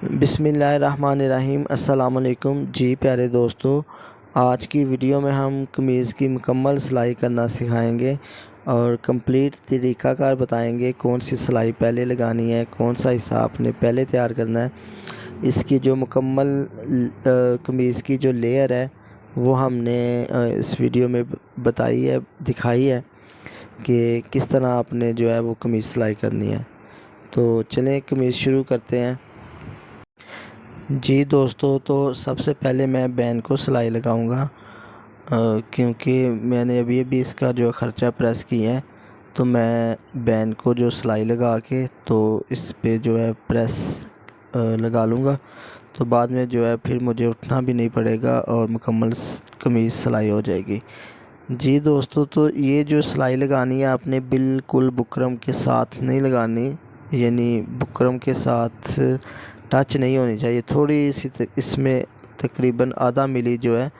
बिस्मिल्लाहिर्रहमानिर्रहीम। अस्सलाम वालेकुम जी प्यारे दोस्तों, आज की वीडियो में हम कमीज़ की मुकम्मल सिलाई करना सिखाएंगे और कंप्लीट तरीक़ाकार बताएंगे कौन सी सिलाई पहले लगानी है, कौन सा हिस्सा आपने पहले तैयार करना है। इसकी जो मुकम्मल कमीज़ की जो लेयर है वो हमने इस वीडियो में बताई है, दिखाई है कि किस तरह आपने जो है वो कमीज़ सिलाई करनी है। तो चलें कमीज़ शुरू करते हैं। जी दोस्तों, तो सबसे पहले मैं बैन को सिलाई लगाऊंगा क्योंकि मैंने अभी इसका जो ख़र्चा प्रेस किया है, तो मैं बैन को जो सिलाई लगा के तो इस पे जो है प्रेस लगा लूँगा। तो बाद में जो है फिर मुझे उठना भी नहीं पड़ेगा और मुकम्मल कमीज़ सिलाई हो जाएगी। जी दोस्तों, तो ये जो सिलाई लगानी है आपने बिल्कुल बुकरम के साथ नहीं लगानी, यानी बुकरम के साथ टच नहीं होनी चाहिए। थोड़ी सी इसमें तकरीबन आधा मिली जो है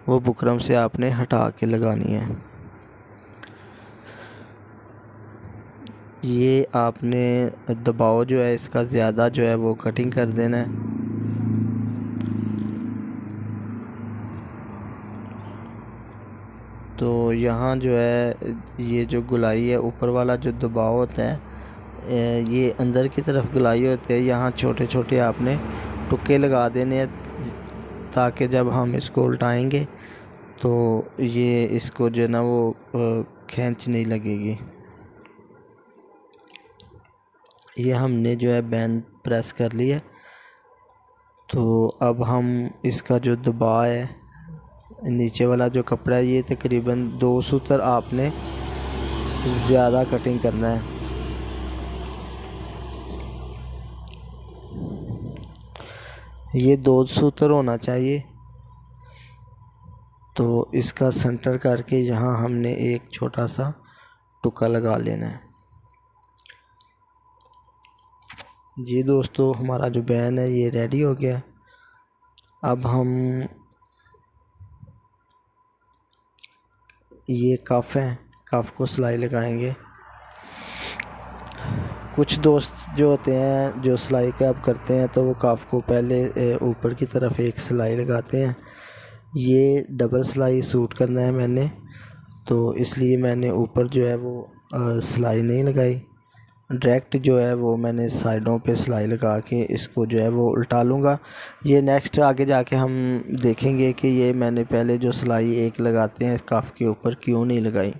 वो बुकरम से आपने हटा के लगानी है। ये आपने दबाव जो है इसका ज़्यादा जो है वो कटिंग कर देना है। तो यहाँ जो है ये जो गुलाई है, ऊपर वाला जो दबाव होता है ये अंदर की तरफ गुलाई होती है। यहाँ छोटे छोटे आपने टुक्के लगा देने हैं ताकि जब हम इसको उल्टाएंगे तो ये इसको जो है ना वो खींच नहीं लगेगी। ये हमने जो है बैन प्रेस कर लिया। तो अब हम इसका जो दबाव है, नीचे वाला जो कपड़ा है, ये तकरीबन 2 सूत्र आपने ज़्यादा कटिंग करना है। ये 2 सूत्र होना चाहिए। तो इसका सेंटर करके यहाँ हमने एक छोटा सा टुक्का लगा लेना है। जी दोस्तों, हमारा जो बैन है ये रेडी हो गया। अब हम ये कफ है, कफ को सिलाई लगाएंगे। कुछ दोस्त जो होते हैं जो सिलाई कब करते हैं तो वो कफ को पहले ऊपर की तरफ एक सिलाई लगाते हैं। ये डबल सिलाई सूट करना है मैंने, तो इसलिए मैंने ऊपर जो है वो सिलाई नहीं लगाई। डायरेक्ट जो है वो मैंने साइडों पे सिलाई लगा के इसको जो है वो उल्टा लूँगा। ये नेक्स्ट आगे जाके हम देखेंगे कि ये मैंने पहले जो सिलाई एक लगाते हैं कफ के ऊपर क्यों नहीं लगाई।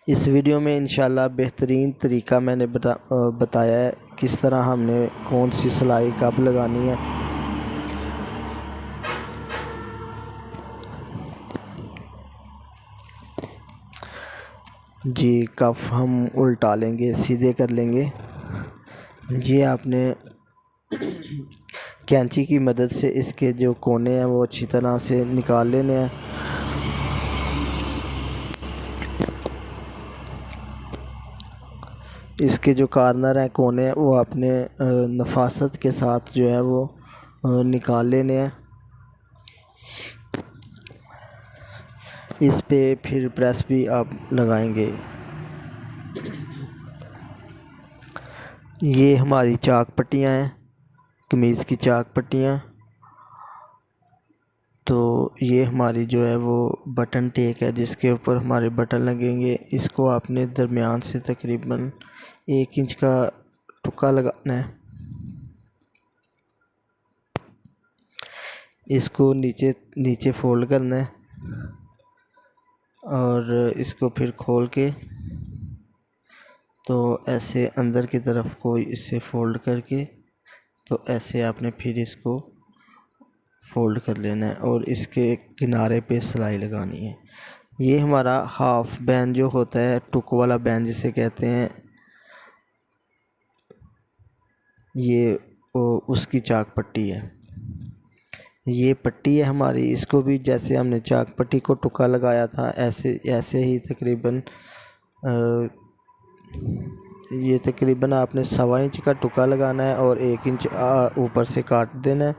इस वीडियो में इंशाल्लाह बेहतरीन तरीका मैंने बताया है किस तरह हमने कौन सी सिलाई कब लगानी है। जी कफ हम उल्टा लेंगे, सीधे कर लेंगे। ये आपने कैंची की मदद से इसके जो कोने हैं वो अच्छी तरह से निकाल लेने हैं। इसके जो कॉर्नर हैं, कोने हैं, वो आपने नफासत के साथ जो है वो निकाल लेने हैं। इस पे फिर प्रेस भी आप लगाएंगे। ये हमारी चाक पट्टियाँ हैं, कमीज़ की चाक पट्टियाँ। तो ये हमारी जो है वो बटन टेक है जिसके ऊपर हमारे बटन लगेंगे। इसको आपने दरमियान से तकरीबन 1 इंच का टुक्का लगाना है। इसको नीचे फोल्ड करना है और इसको फिर खोल के तो ऐसे अंदर की तरफ को इससे फ़ोल्ड करके तो ऐसे आपने फिर इसको फ़ोल्ड कर लेना है और इसके किनारे पे सिलाई लगानी है। ये हमारा हाफ बैन जो होता है, टुक वाला बैन जिसे कहते हैं, ये उसकी चाक पट्टी है। ये पट्टी है हमारी। इसको भी जैसे हमने चाक पट्टी को टुक्का लगाया था ऐसे ही तकरीबन ये तकरीबन आपने 1.25 इंच का टुक्का लगाना है और 1 इंच ऊपर से काट देना है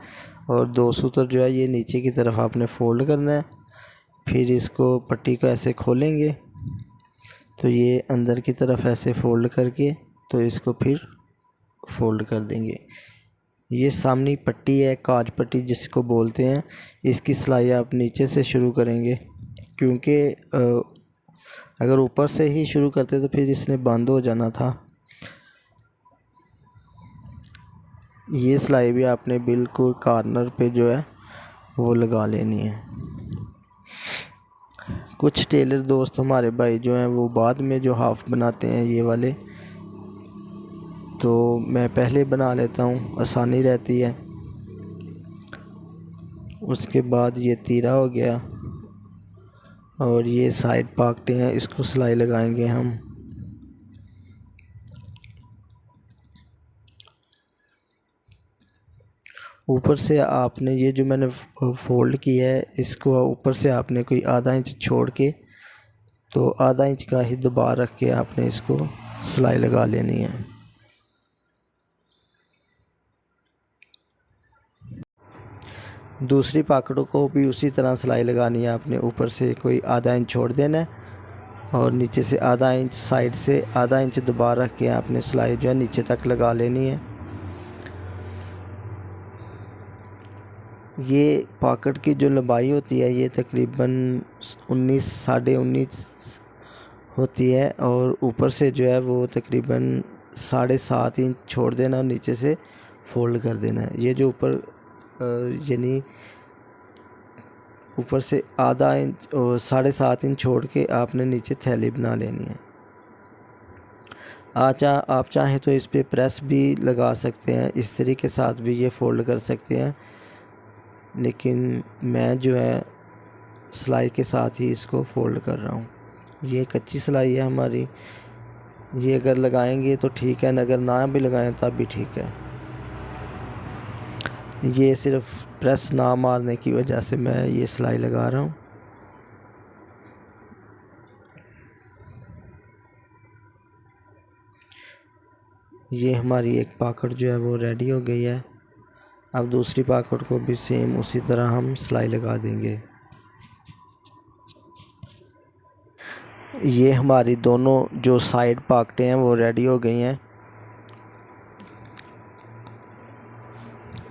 और 2 सूत्र जो है ये नीचे की तरफ आपने फ़ोल्ड करना है। फिर इसको पट्टी को ऐसे खोलेंगे तो ये अंदर की तरफ ऐसे फ़ोल्ड करके तो इसको फिर फोल्ड कर देंगे। ये सामने पट्टी है, काज पट्टी जिसको बोलते हैं, इसकी सिलाई आप नीचे से शुरू करेंगे, क्योंकि अगर ऊपर से ही शुरू करते तो फिर इसने बंद हो जाना था। ये सिलाई भी आपने बिल्कुल कॉर्नर पे जो है वो लगा लेनी है। कुछ टेलर दोस्त हमारे भाई जो हैं वो बाद में जो हाफ बनाते हैं ये वाले, तो मैं पहले बना लेता हूँ, आसानी रहती है। उसके बाद ये तीरा हो गया और ये साइड पॉकेटें हैं, इसको सिलाई लगाएंगे हम। ऊपर से आपने ये जो मैंने फोल्ड किया है, इसको ऊपर से आपने कोई आधा इंच छोड़ के, तो आधा इंच का ही दबाव रख के आपने इसको सिलाई लगा लेनी है। दूसरी पॉकेटों को भी उसी तरह सिलाई लगानी है। आपने ऊपर से कोई आधा इंच छोड़ देना है और नीचे से आधा इंच, साइड से आधा इंच दबाव रख के आपने सिलाई जो है नीचे तक लगा लेनी है। ये पॉकेट की जो लंबाई होती है ये तकरीबन 19 साढ़े 19 होती है, और ऊपर से जो है वो तकरीबन 7.5 इंच छोड़ देना और नीचे से फोल्ड कर देना है। ये जो ऊपर यानी ऊपर से आधा इंच और 7.5 इंच छोड़ के आपने नीचे थैली बना लेनी है। आप चाहें तो इस पे प्रेस भी लगा सकते हैं, इस तरीके के साथ भी ये फोल्ड कर सकते हैं, लेकिन मैं जो है सिलाई के साथ ही इसको फोल्ड कर रहा हूँ। ये कच्ची सिलाई है हमारी, ये अगर लगाएंगे तो ठीक है, अगर ना भी लगाएं तब भी ठीक है। ये सिर्फ प्रेस ना मारने की वजह से मैं ये सिलाई लगा रहा हूँ। ये हमारी एक पॉकेट जो है वो रेडी हो गई है। अब दूसरी पॉकेट को भी सेम उसी तरह हम सिलाई लगा देंगे। ये हमारी दोनों जो साइड पॉकेटें हैं वो रेडी हो गई हैं।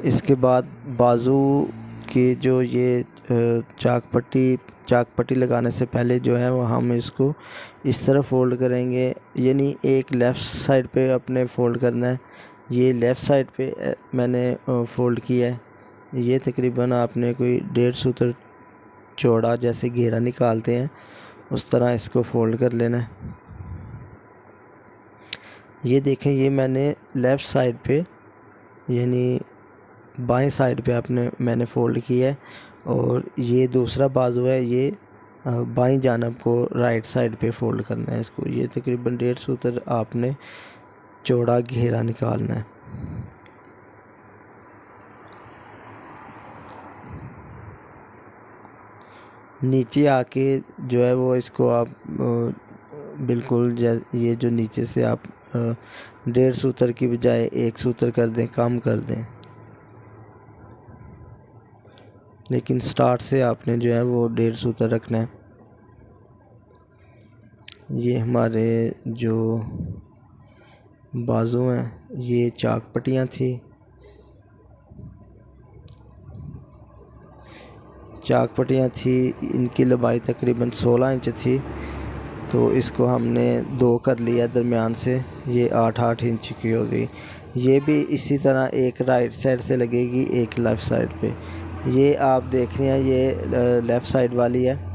इसके बाद बाजू की जो ये चाक पट्टी लगाने से पहले जो है वो हम इसको इस तरह फ़ोल्ड करेंगे, यानी एक लेफ़्ट साइड पे अपने फ़ोल्ड करना है। ये लेफ़्ट साइड पे मैंने फ़ोल्ड किया है। ये तकरीबन आपने कोई 1.5 सूत्र चौड़ा जैसे घेरा निकालते हैं उस तरह इसको फ़ोल्ड कर लेना है। ये देखें, ये मैंने लेफ़्ट साइड पे यानी बाएं साइड पे मैंने फ़ोल्ड किया है, और ये दूसरा बाजू है, ये बाईं जानब को राइट साइड पे फ़ोल्ड करना है इसको। ये तकरीबन 1.5 सूत्र आपने चौड़ा घेरा निकालना है। नीचे आके जो है वो इसको आप बिल्कुल ये जो नीचे से आप 1.5 सूत्र की बजाय 1 सूत्र कर दें, कम कर दें, लेकिन स्टार्ट से आपने जो है वो 1.5 सूत्र रखना है। ये हमारे जो बाजू हैं ये चाक पट्टियाँ थी। इनकी लंबाई तकरीबन 16 इंच थी, तो इसको हमने 2 कर लिया दरमियान से, ये 8-8 इंच की हो गई। ये भी इसी तरह एक राइट साइड से लगेगी, एक लेफ़्ट साइड पे। ये आप देख रहे हैं, ये लेफ़्ट साइड वाली है।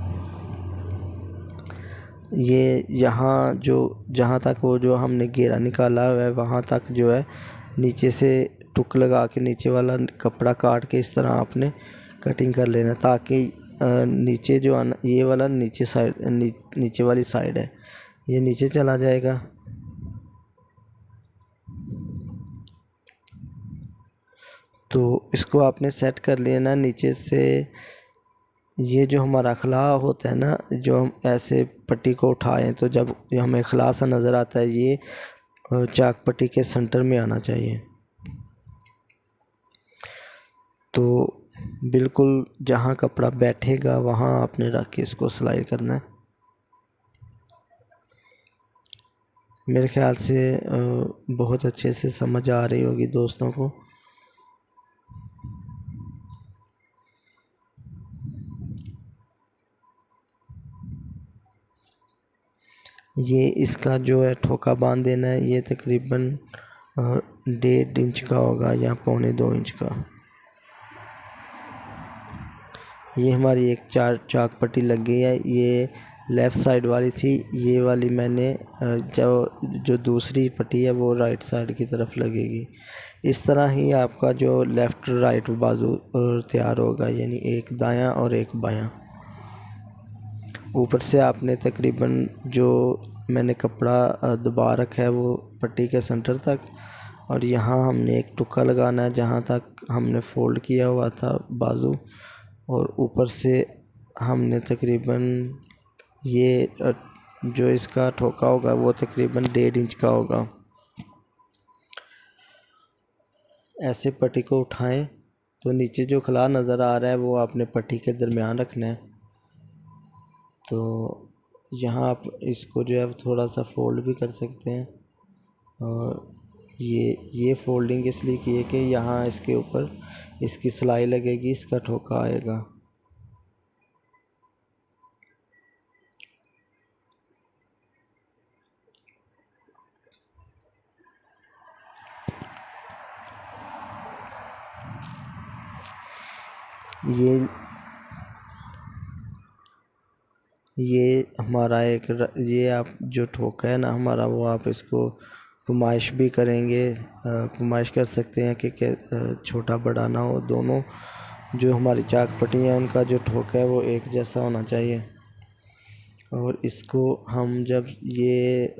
ये यहाँ जहाँ तक वो जो हमने घेरा निकाला हुआ है वहाँ तक जो है नीचे से टुक लगा के नीचे वाला कपड़ा काट के इस तरह आपने कटिंग कर लेना, ताकि नीचे जो ये वाला नीचे वाली साइड है ये नीचे चला जाएगा। तो इसको आपने सेट कर लेना नीचे से। ये जो हमारा खला होता है ना, जो हम ऐसे पट्टी को उठाएं तो जब हमें खला सा नज़र आता है, ये चाक पट्टी के सेंटर में आना चाहिए। तो बिल्कुल जहाँ कपड़ा बैठेगा वहाँ आपने रख के इसको सिलाई करना है। मेरे ख्याल से बहुत अच्छे से समझ आ रही होगी दोस्तों को। ये इसका जो है ठोका बांध देना है, ये तकरीबन 1.5 इंच का होगा या 1.25 इंच का। ये हमारी एक चाक पट्टी लग गई है। ये लेफ़्ट साइड वाली थी, ये वाली मैंने जो दूसरी पट्टी है वो राइट साइड की तरफ लगेगी। इस तरह ही आपका जो लेफ़्ट राइट बाजू तैयार होगा, यानी एक दायां और एक बायां। ऊपर से आपने तकरीबन जो मैंने कपड़ा दबा रखा है वो पट्टी के सेंटर तक, और यहाँ हमने एक टुक्का लगाना है जहाँ तक हमने फ़ोल्ड किया हुआ था बाजू, और ऊपर से हमने तकरीबन ये जो इसका ठोका होगा वो तकरीबन 1.5 इंच का होगा। ऐसे पट्टी को उठाएं तो नीचे जो खला नज़र आ रहा है वो आपने पट्टी के दरमियान रखना है। तो यहाँ आप इसको जो है थोड़ा सा फ़ोल्ड भी कर सकते हैं, और ये फ़ोल्डिंग इसलिए की है कि यहाँ इसके ऊपर इसकी सिलाई लगेगी, इसका ठोका आएगा। ये हमारा ये आप जो ठोका है ना हमारा, वो आप इसको कुमाइश भी करेंगे, कुमाइश कर सकते हैं कि छोटा बड़ा ना हो। दोनों जो हमारी चाक पट्टी है उनका जो ठोका है वो एक जैसा होना चाहिए। और इसको हम जब ये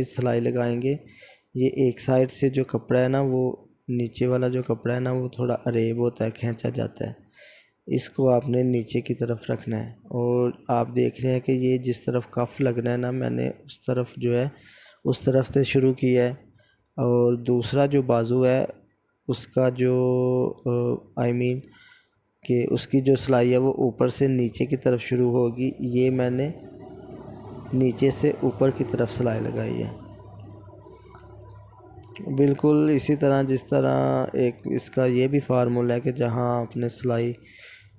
सिलाई लगाएंगे, ये एक साइड से जो कपड़ा है ना, वो नीचे वाला जो कपड़ा है ना वो थोड़ा अरेब होता है, खींचा जाता है। इसको आपने नीचे की तरफ रखना है, और आप देख रहे हैं कि ये जिस तरफ कफ लगना है ना, मैंने उस तरफ जो है उस तरफ से शुरू किया है। और दूसरा जो बाजू है उसका जो कि उसकी जो सिलाई है वो ऊपर से नीचे की तरफ शुरू होगी। ये मैंने नीचे से ऊपर की तरफ सिलाई लगाई है, बिल्कुल इसी तरह जिस तरह एक इसका ये भी फार्मूला है कि जहाँ आपने सिलाई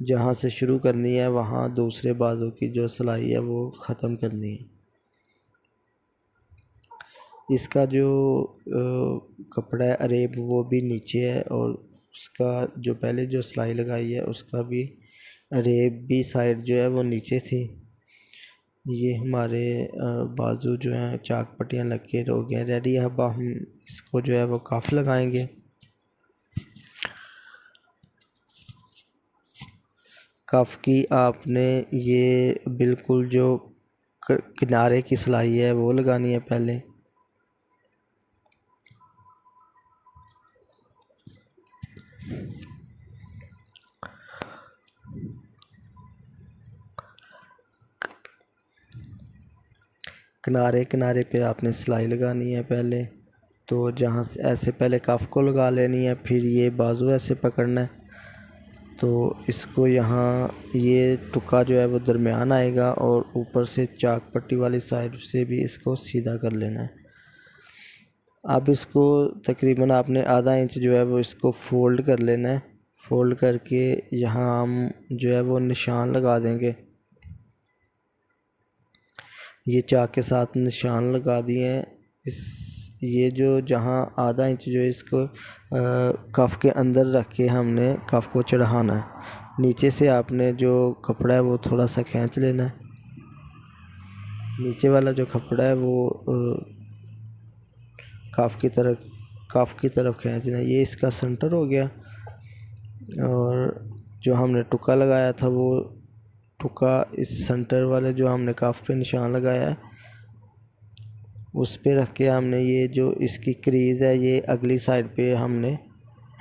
जहाँ से शुरू करनी है वहाँ दूसरे बाजू की जो सिलाई है वो ख़त्म करनी है। इसका जो कपड़ा है अरेब वो भी नीचे है, और उसका जो पहले जो सिलाई लगाई है उसका भी अरेब भी साइड जो है वो नीचे थी। ये हमारे बाजू जो हैं चाक पट्टियाँ लग के हो गए रेडी। अब हम इसको जो है वो कफ लगाएंगे। कफ की आपने ये बिल्कुल जो किनारे की सिलाई है वो लगानी है पहले। किनारे किनारे पे आपने सिलाई लगानी है पहले। तो जहाँ से ऐसे पहले कफ को लगा लेनी है, फिर ये बाजू ऐसे पकड़ना है। तो इसको यहाँ ये टुक्का जो है वो दरमियान आएगा, और ऊपर से चाक पट्टी वाली साइड से भी इसको सीधा कर लेना है। अब इसको तकरीबन आपने आधा इंच जो है वो इसको फ़ोल्ड कर लेना है। फ़ोल्ड करके यहाँ हम जो है वो निशान लगा देंगे। ये चाक के साथ निशान लगा दिए हैं। ये जो जहाँ आधा इंच जो इसको कफ के अंदर रख के हमने कफ को चढ़ाना है। नीचे से आपने जो कपड़ा है वो थोड़ा सा खींच लेना है। नीचे वाला जो कपड़ा है वो कफ की तरफ खींचना है। ये इसका सेंटर हो गया, और जो हमने टुक्का लगाया था वो टुक्का इस सेंटर वाले जो हमने कफ पे निशान लगाया है उस पे रख के हमने ये जो इसकी क्रीज़ है ये अगली साइड पे हमने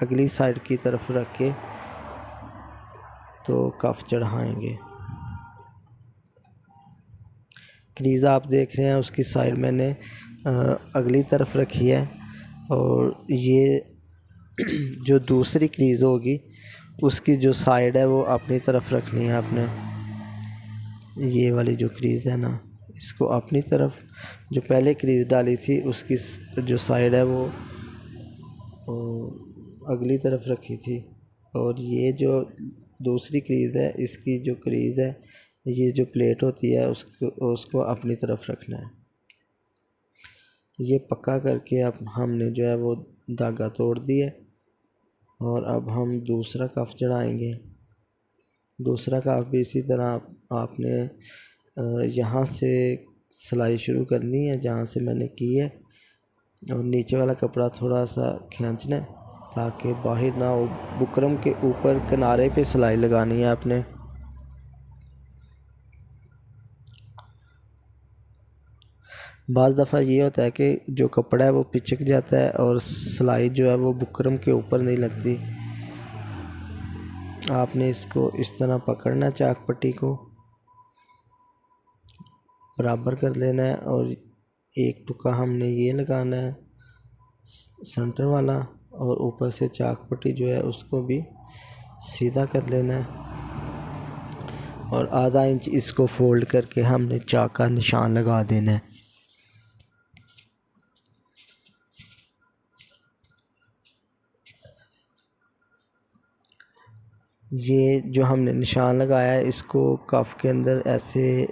अगली साइड की तरफ रख के तो कफ चढ़ाएंगे। क्रीज़ आप देख रहे हैं उसकी साइड मैंने अगली तरफ रखी है, और ये जो दूसरी क्रीज़ होगी उसकी जो साइड है वो अपनी तरफ रखनी है आपने। ये वाली जो क्रीज़ है ना इसको अपनी तरफ जो पहले क्रीज डाली थी उसकी जो साइड है वो अगली तरफ रखी थी, और ये जो दूसरी क्रीज है इसकी जो क्रीज है, ये जो प्लेट होती है उसको अपनी तरफ रखना है। ये पक्का करके अब हमने जो है वो धागा तोड़ दिया, और अब हम दूसरा कफ चढ़ाएंगे। दूसरा कफ भी इसी तरह आपने यहाँ से सिलाई शुरू करनी है जहाँ से मैंने की है, और नीचे वाला कपड़ा थोड़ा सा खींचना है ताकि बाहर ना हो। बुकरम के ऊपर किनारे पे सिलाई लगानी है आपने। बाज़ दफ़ा ये होता है कि जो कपड़ा है वो पिचक जाता है और सिलाई जो है वो बुकरम के ऊपर नहीं लगती। आपने इसको इस तरह पकड़ना, चाक पट्टी को बराबर कर लेना है, और एक टुका हमने ये लगाना है सेंटर वाला, और ऊपर से चाक पट्टी जो है उसको भी सीधा कर लेना है, और आधा इंच इसको फोल्ड करके हमने चाक का निशान लगा देना है। ये जो हमने निशान लगाया है इसको कफ के अंदर ऐसे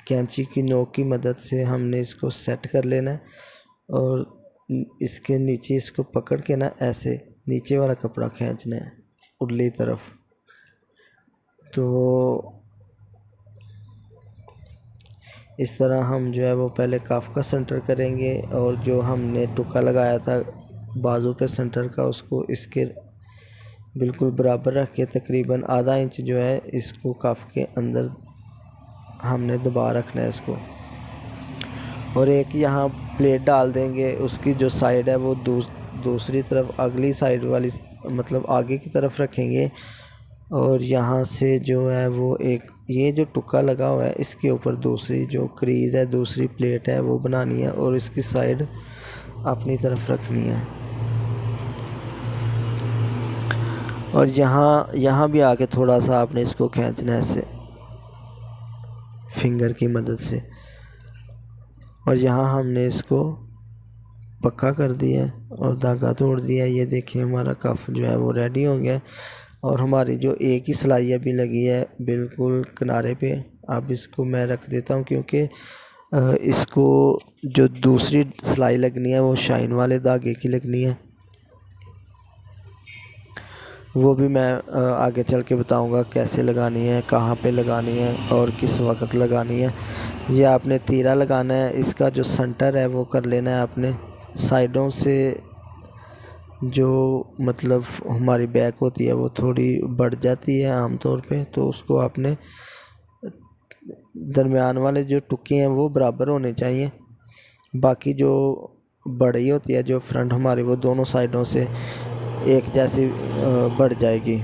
कैंची की नोक की मदद से हमने इसको सेट कर लेना है, और इसके नीचे इसको पकड़ के ना ऐसे नीचे वाला कपड़ा खींचना है उर्ली तरफ। तो इस तरह हम जो है वो पहले कफ का सेंटर करेंगे, और जो हमने टुका लगाया था बाजू पे सेंटर का उसको इसके बिल्कुल बराबर रख के तकरीबन आधा इंच जो है इसको कफ के अंदर हमने दबा रखना है इसको, और एक यहाँ प्लेट डाल देंगे। उसकी जो साइड है वो दूसरी तरफ अगली साइड वाली मतलब आगे की तरफ रखेंगे, और यहाँ से जो है वो एक ये जो टुक्का लगा हुआ है इसके ऊपर दूसरी जो क्रीज है, दूसरी प्लेट है वो बनानी है, और इसकी साइड अपनी तरफ रखनी है। और यहाँ भी आके थोड़ा सा आपने इसको खींचना है ऐसे फिंगर की मदद से, और यहाँ हमने इसको पक्का कर दिया और धागा तोड़ दिया। ये देखिए हमारा कफ जो है वो रेडी हो गया, और हमारी जो एक ही सिलाई अभी लगी है बिल्कुल किनारे पे। अब इसको मैं रख देता हूँ क्योंकि इसको जो दूसरी सिलाई लगनी है वो शाइन वाले धागे की लगनी है, वो भी मैं आगे चल के बताऊंगा कैसे लगानी है, कहाँ पे लगानी है और किस वक्त लगानी है। ये आपने तीरा लगाना है, इसका जो सेंटर है वो कर लेना है आपने। साइडों से जो मतलब हमारी बैक होती है वो थोड़ी बढ़ जाती है आमतौर पे, तो उसको आपने दरमियान वाले जो टुके हैं वो बराबर होने चाहिए। बाकी जो बड़ी होती है जो फ्रंट हमारी वो दोनों साइडों से एक जैसी बढ़ जाएगी।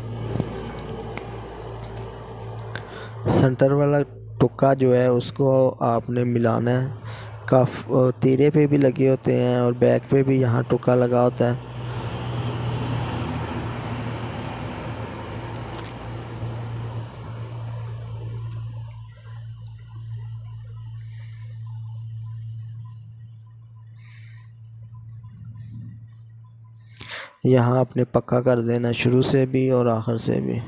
सेंटर वाला टुक्का जो है उसको आपने मिलाना है। कफ तीरे पे भी लगे होते हैं और बैक पे भी यहाँ टुक्का लगा होता है। यहाँ आपने पक्का कर देना शुरू से भी और आखिर से भी।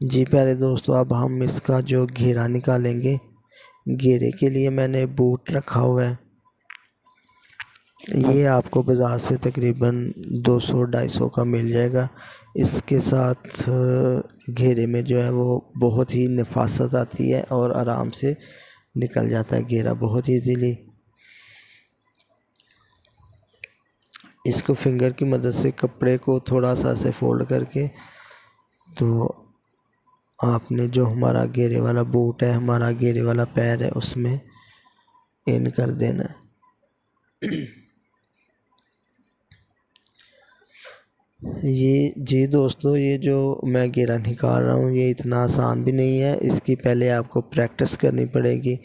जी प्यारे दोस्तों, अब हम इसका जो घेरा निकालेंगे। घेरे के लिए मैंने बूट रखा हुआ है, ये आपको बाज़ार से तकरीबन 200-250 का मिल जाएगा। इसके साथ घेरे में जो है वो बहुत ही नफासत आती है और आराम से निकल जाता है घेरा बहुत ईजीली। इसको फिंगर की मदद से कपड़े को थोड़ा सा से फोल्ड करके तो आपने जो हमारा घेरे वाला बूट है, हमारा घेरे वाला पैर है, उसमें इन कर देना है। ये जी दोस्तों, ये जो मैं घेरा निकाल रहा हूँ ये इतना आसान भी नहीं है, इसकी पहले आपको प्रैक्टिस करनी पड़ेगी।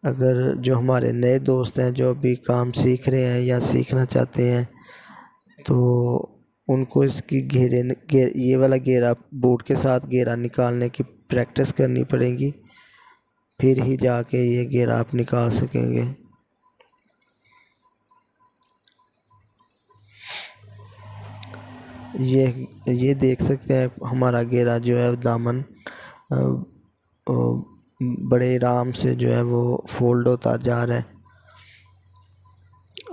अगर जो हमारे नए दोस्त हैं जो अभी काम सीख रहे हैं या सीखना चाहते हैं तो उनको इसकी ये वाला घेरा बूट के साथ घेरा निकालने की प्रैक्टिस करनी पड़ेगी, फिर ही जाके ये घेरा आप निकाल सकेंगे। ये देख सकते हैं हमारा घेरा जो है दामन बड़े आराम से जो है वो फोल्ड होता जा रहा है।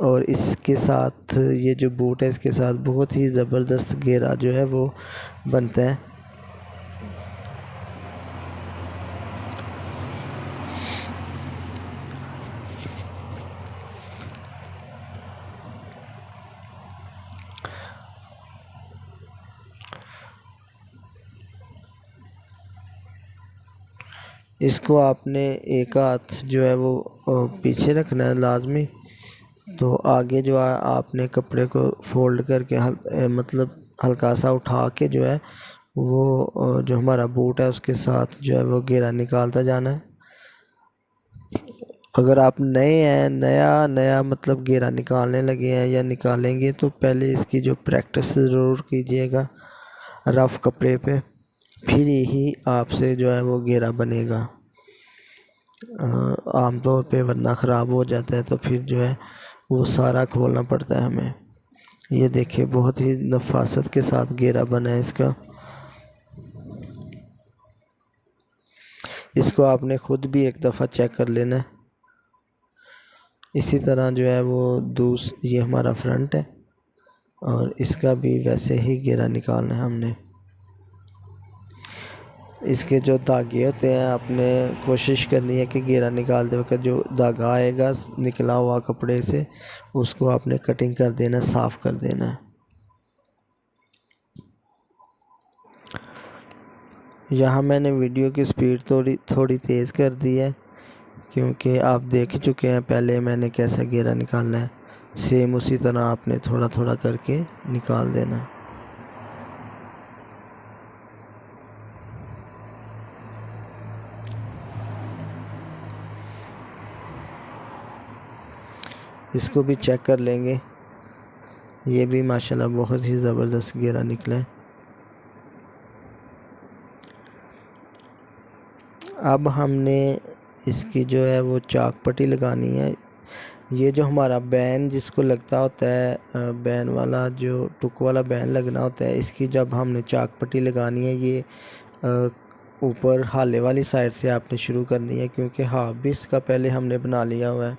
और इसके साथ ये जो बूट है इसके साथ बहुत ही ज़बरदस्त घेरा जो है वो बनता है। इसको आपने एक हाथ जो है वो पीछे रखना है लाजमी। तो आगे जो है आपने कपड़े को फोल्ड करके मतलब हल्का सा उठा के जो है वो जो हमारा बूट है उसके साथ जो है वो घेरा निकालता जाना है। अगर आप नए हैं, नया मतलब घेरा निकालने लगे हैं या निकालेंगे, तो पहले इसकी जो प्रैक्टिस ज़रूर कीजिएगा रफ़ कपड़े पे, फिर ही आपसे जो है वो घेरा बनेगा। आमतौर पे वरना ख़राब हो जाता है तो फिर जो है वो सारा खोलना पड़ता है हमें। ये देखिए बहुत ही नफासत के साथ घेरा बना है इसका। इसको आपने ख़ुद भी एक दफ़ा चेक कर लेना है। इसी तरह जो है वो ये हमारा फ्रंट है और इसका भी वैसे ही घेरा निकालना है हमने। इसके जो धागे होते हैं आपने कोशिश करनी है कि घेरा निकालते वक्त जो धागा आएगा निकला हुआ कपड़े से उसको आपने कटिंग कर देना, साफ़ कर देना है। यहाँ मैंने वीडियो की स्पीड थोड़ी तेज़ कर दी है क्योंकि आप देख चुके हैं पहले मैंने कैसा घेरा निकालना है। सेम उसी तरह आपने थोड़ा थोड़ा करके निकाल देना है। इसको भी चेक कर लेंगे। ये भी माशाल्लाह बहुत ही ज़बरदस्त घेरा निकला है। अब हमने इसकी जो है वो चाक पट्टी लगानी है। ये जो हमारा बैन जिसको लगता होता है बैन वाला जो टुक वाला बैन लगना होता है, इसकी जब हमने चाक पट्टी लगानी है ये ऊपर हाले वाली साइड से आपने शुरू करनी है क्योंकि हाफ भी इसका पहले हमने बना लिया हुआ है।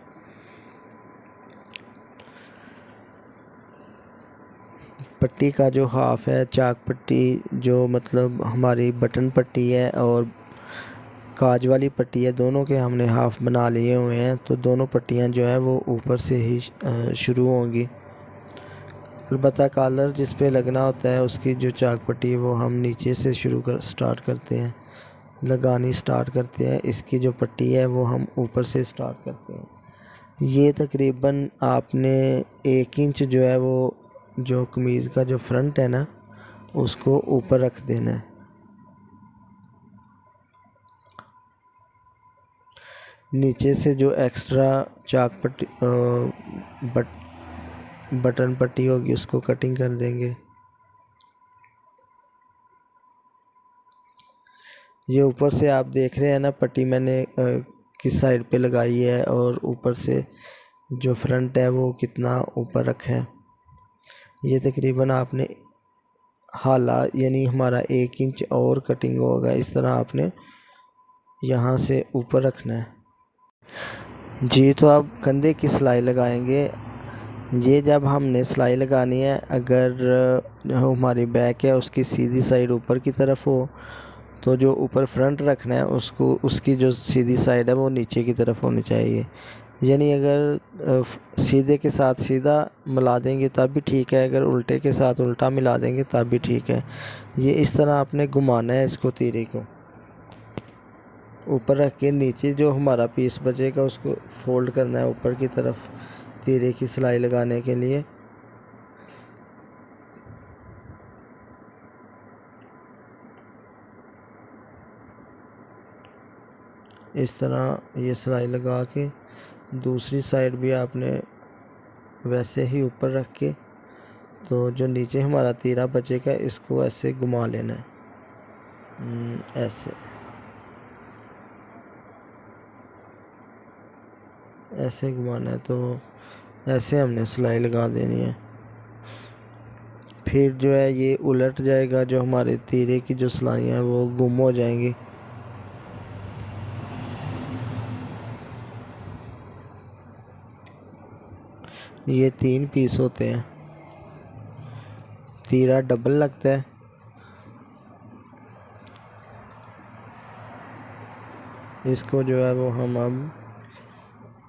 पट्टी का जो हाफ है चाक पट्टी जो मतलब हमारी बटन पट्टी है और काज वाली पट्टी है, दोनों के हमने हाफ बना लिए हुए हैं। तो दोनों पट्टियां जो है वो ऊपर से ही शुरू होंगी। अलबत्ता कॉलर जिस पे लगना होता है उसकी जो चाक पट्टी है वो हम नीचे से स्टार्ट करते हैं, लगानी स्टार्ट करते हैं। इसकी जो पट्टी है वो हम ऊपर से स्टार्ट करते हैं। ये तकरीबन आपने 1 इंच जो है वो जो कमीज़ का जो फ्रंट है ना उसको ऊपर रख देना है। नीचे से जो एक्स्ट्रा चाक पट्टी बटन पट्टी होगी उसको कटिंग कर देंगे। ये ऊपर से आप देख रहे हैं ना पट्टी मैंने किस साइड पे लगाई है और ऊपर से जो फ्रंट है वो कितना ऊपर रखा है। ये तकरीबन आपने हाला यानी हमारा 1 इंच और कटिंग होगा, इस तरह आपने यहाँ से ऊपर रखना है जी। तो अब कंधे की सिलाई लगाएंगे। ये जब हमने सिलाई लगानी है, अगर जो हमारी बैक है उसकी सीधी साइड ऊपर की तरफ हो तो जो ऊपर फ्रंट रखना है उसकी जो सीधी साइड है वो नीचे की तरफ होनी चाहिए। यानी अगर सीधे के साथ सीधा मिला देंगे तब भी ठीक है, अगर उल्टे के साथ उल्टा मिला देंगे तब भी ठीक है। ये इस तरह आपने घुमाना है इसको, तीरे को ऊपर रख के नीचे जो हमारा पीस बचेगा उसको फोल्ड करना है ऊपर की तरफ तीरे की सिलाई लगाने के लिए। इस तरह ये सिलाई लगा के दूसरी साइड भी आपने वैसे ही ऊपर रख के तो जो नीचे हमारा तीरा बचेगा इसको ऐसे घुमा लेना है, ऐसे ऐसे घुमाना है। तो ऐसे हमने सिलाई लगा देनी है। फिर जो है ये उलट जाएगा, जो हमारे तीरे की जो सिलाई है वो गुम हो जाएंगी। ये 3 पीस होते हैं, तीरा डबल लगता है। इसको जो है वो हम अब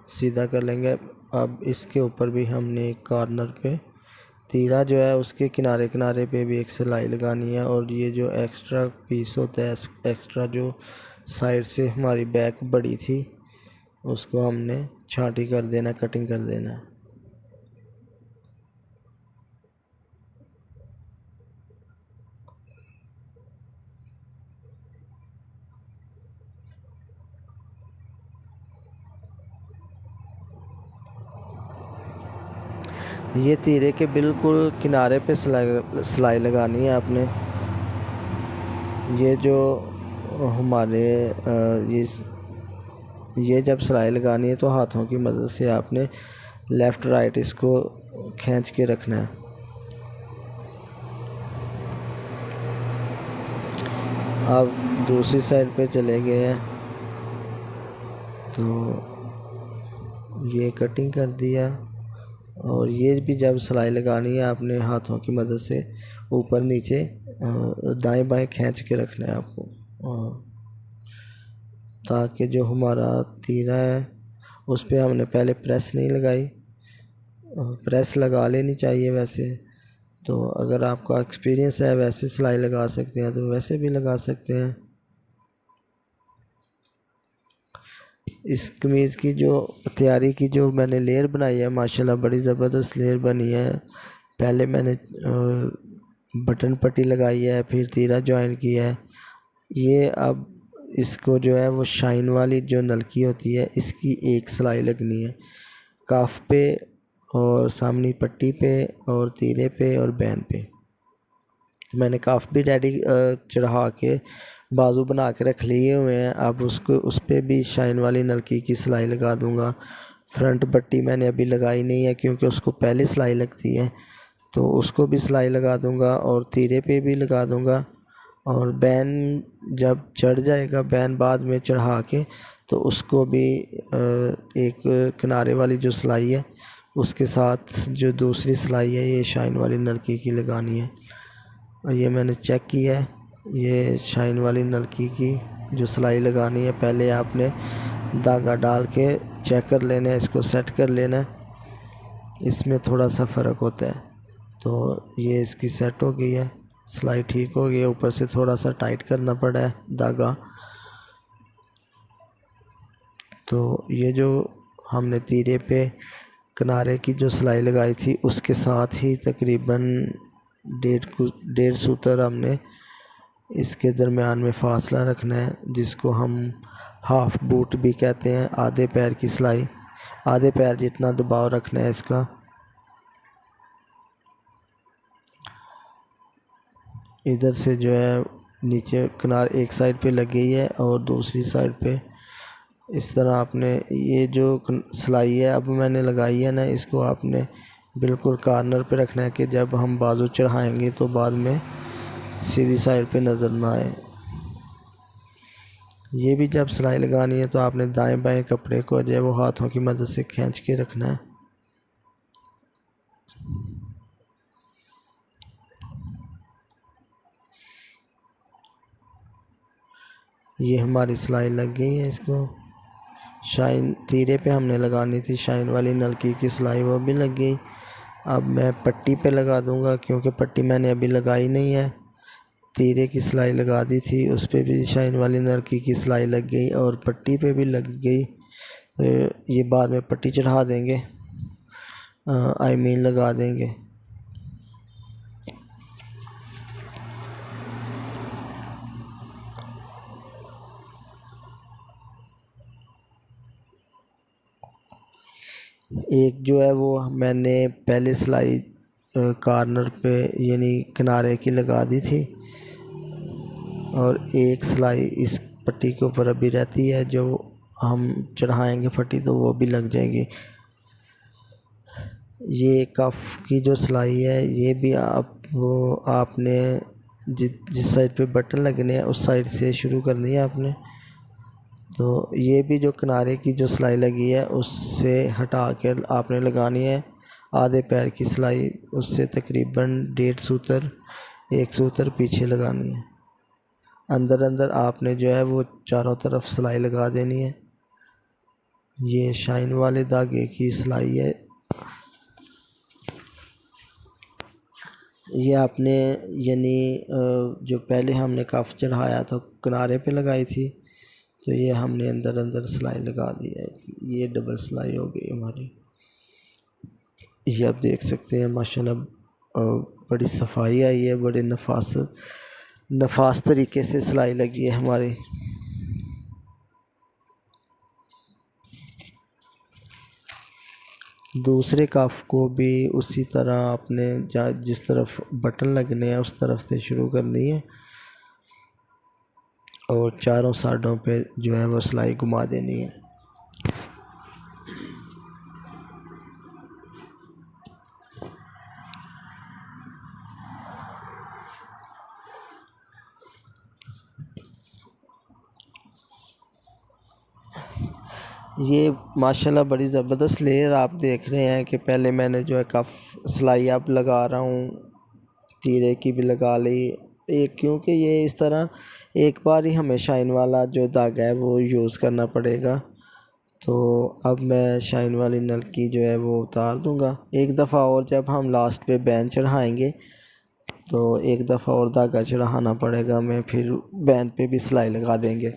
सीधा कर लेंगे। अब इसके ऊपर भी हमने एक कॉर्नर पे तीरा जो है उसके किनारे किनारे पे भी एक सिलाई लगानी है। और ये जो एक्स्ट्रा पीस होता है, एक्स्ट्रा जो साइड से हमारी बैक बड़ी थी, उसको हमने छांटी कर देना, कटिंग कर देना है। ये तीरे के बिल्कुल किनारे पे सिलाई लगानी है आपने। ये जो हमारे ये जब सिलाई लगानी है तो हाथों की मदद से आपने लेफ़्ट राइट इसको खींच के रखना है। अब दूसरी साइड पे चले गए हैं तो ये कटिंग कर दिया। और ये भी जब सिलाई लगानी है आपने हाथों की मदद से ऊपर नीचे दाएं बाएं खींच के रखना है आपको, ताकि जो हमारा तीरा है उस पर हमने पहले प्रेस नहीं लगाई। प्रेस लगा लेनी चाहिए वैसे तो, अगर आपका एक्सपीरियंस है वैसे सिलाई लगा सकते हैं तो वैसे भी लगा सकते हैं। इस कमीज़ की जो तैयारी की जो मैंने लेयर बनाई है माशाल्लाह बड़ी ज़बरदस्त लेयर बनी है। पहले मैंने बटन पट्टी लगाई है, फिर तीरा जॉइन किया है। ये अब इसको जो है वो शाइन वाली जो नलकी होती है इसकी एक सिलाई लगनी है, काफ पे और सामनी पट्टी पे और तीरे पे और बैन पे। मैंने काफ भी रेडी चढ़ा के बाजू बना के रख लिए हुए हैं। अब उसको उस पर भी शाइन वाली नलकी की सिलाई लगा दूंगा। फ्रंट पट्टी मैंने अभी लगाई नहीं है क्योंकि उसको पहले सिलाई लगती है, तो उसको भी सिलाई लगा दूंगा और तीरे पे भी लगा दूंगा। और बैन जब चढ़ जाएगा, बैन बाद में चढ़ा के, तो उसको भी एक किनारे वाली जो सिलाई है उसके साथ जो दूसरी सिलाई है ये शाइन वाली नलकी की लगानी है। और ये मैंने चेक किया है, ये शाइन वाली नलकी की जो सिलाई लगानी है पहले आपने धागा डाल के चेक कर लेना है, इसको सेट कर लेना है। इसमें थोड़ा सा फ़र्क होता है। तो ये इसकी सेट हो गई है, सिलाई ठीक हो गई है। ऊपर से थोड़ा सा टाइट करना पड़ा है धागा। तो ये जो हमने तीरे पे किनारे की जो सिलाई लगाई थी उसके साथ ही तकरीबन 1.5 सूत्र हमने इसके दरमियान में फासला रखना है, जिसको हम हाफ बूट भी कहते हैं। आधे पैर की सिलाई, आधे पैर जितना दबाव रखना है इसका। इधर से जो है नीचे किनारे एक साइड पे लग गई है और दूसरी साइड पे इस तरह आपने ये जो सिलाई है अब मैंने लगाई है ना, इसको आपने बिल्कुल कॉर्नर पे रखना है कि जब हम बाजू चढ़ाएंगे तो बाद में सीधी साइड पे नज़र ना आए। ये भी जब सिलाई लगानी है तो आपने दाएं बाएं कपड़े को जो है वो हाथों की मदद से खींच के रखना है। ये हमारी सिलाई लग गई है। इसको शाइन तीरे पे हमने लगानी थी, शाइन वाली नलकी की सिलाई वो भी लग गई। अब मैं पट्टी पे लगा दूंगा क्योंकि पट्टी मैंने अभी लगाई नहीं है। तीरे की सिलाई लगा दी थी, उस पर भी शाइन वाली नलकी की सिलाई लग गई और पट्टी पे भी लग गई। तो ये बाद में पट्टी चढ़ा देंगे, आई मीन लगा देंगे। एक जो है वो मैंने पहले सिलाई कॉर्नर पे यानी किनारे की लगा दी थी, और एक सिलाई इस पट्टी के ऊपर अभी रहती है, जो हम चढ़ाएंगे पट्टी तो वो भी लग जाएगी। ये कफ की जो सिलाई है ये भी आपने जिस साइड पे बटन लगने हैं उस साइड से शुरू करनी है आपने। तो ये भी जो किनारे की जो सिलाई लगी है उससे हटा कर आपने लगानी है आधे पैर की सिलाई, उससे तकरीबन 1.5 सूतर 1 सूतर पीछे लगानी है। अंदर अंदर आपने जो है वो चारों तरफ सिलाई लगा देनी है। ये शाइन वाले धागे की सिलाई है। ये आपने यानी जो पहले हमने कफ चढ़ाया था किनारे पे लगाई थी, तो ये हमने अंदर अंदर सिलाई लगा दी है। ये डबल सिलाई हो गई हमारी। ये आप देख सकते हैं माशाल्लाह बड़ी सफाई आई है, बड़े नफास तरीके से सिलाई लगी है हमारी। दूसरे कफ को भी उसी तरह आपने जिस तरफ बटन लगने हैं उस तरफ से शुरू करनी है, और चारों साइडों पे जो है वो सिलाई घुमा देनी है। ये माशाल्लाह बड़ी ज़बरदस्त लेयर आप देख रहे हैं कि पहले मैंने जो है कफ सिलाई अब लगा रहा हूँ, तीरे की भी लगा ली एक, क्योंकि ये इस तरह एक बार ही हमें शाइन वाला जो धागा है वो यूज़ करना पड़ेगा। तो अब मैं शाइन वाली नलकी जो है वो उतार दूँगा एक दफ़ा, और जब हम लास्ट पे बैन चढ़ाएंगे तो एक दफ़ा और धागा चढ़ाना पड़ेगा हमें, फिर बैन पे भी सिलाई लगा देंगे।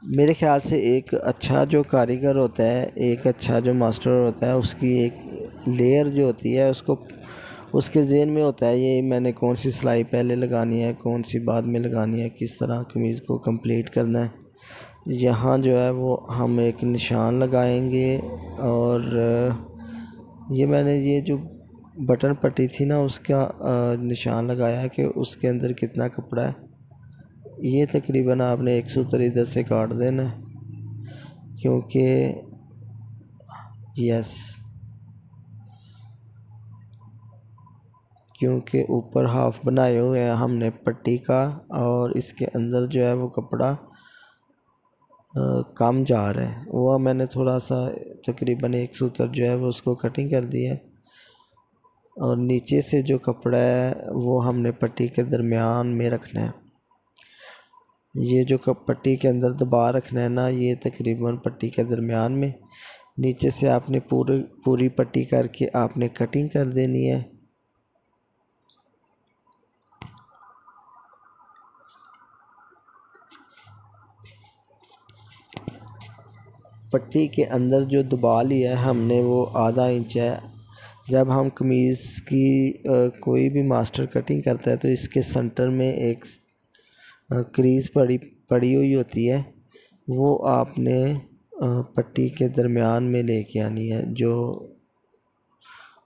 मेरे ख़्याल से एक अच्छा जो कारीगर होता है, एक अच्छा जो मास्टर होता है, उसकी एक लेयर जो होती है उसको उसके ज़हन में होता है ये मैंने कौन सी सिलाई पहले लगानी है, कौन सी बाद में लगानी है, किस तरह कमीज़ को कंप्लीट करना है। यहाँ जो है वो हम एक निशान लगाएंगे, और ये मैंने ये जो बटन पट्टी थी ना उसका निशान लगाया है कि उसके अंदर कितना कपड़ा है। ये तकरीबन आपने 1 सूत्र इधर से काट देना है, क्योंकि क्योंकि ऊपर हाफ बनाए हुए हैं हमने पट्टी का, और इसके अंदर जो है वो कपड़ा कम जा रहा है। वो मैंने थोड़ा सा तकरीबन 1 सूत्र जो है वो उसको कटिंग कर दी है, और नीचे से जो कपड़ा है वो हमने पट्टी के दरमियान में रखना है। ये जो पट्टी के अंदर दबा रखना है ना, ये तकरीबन पट्टी के दरमियान में, नीचे से आपने पूरी पट्टी करके आपने कटिंग कर देनी है। पट्टी के अंदर जो दबा लिया है हमने वो आधा इंच है। जब हम कमीज़ की कोई भी मास्टर कटिंग करता है तो इसके सेंटर में एक क्रीज़ पड़ी हुई होती है, वो आपने पट्टी के दरमियान में लेके आनी है, जो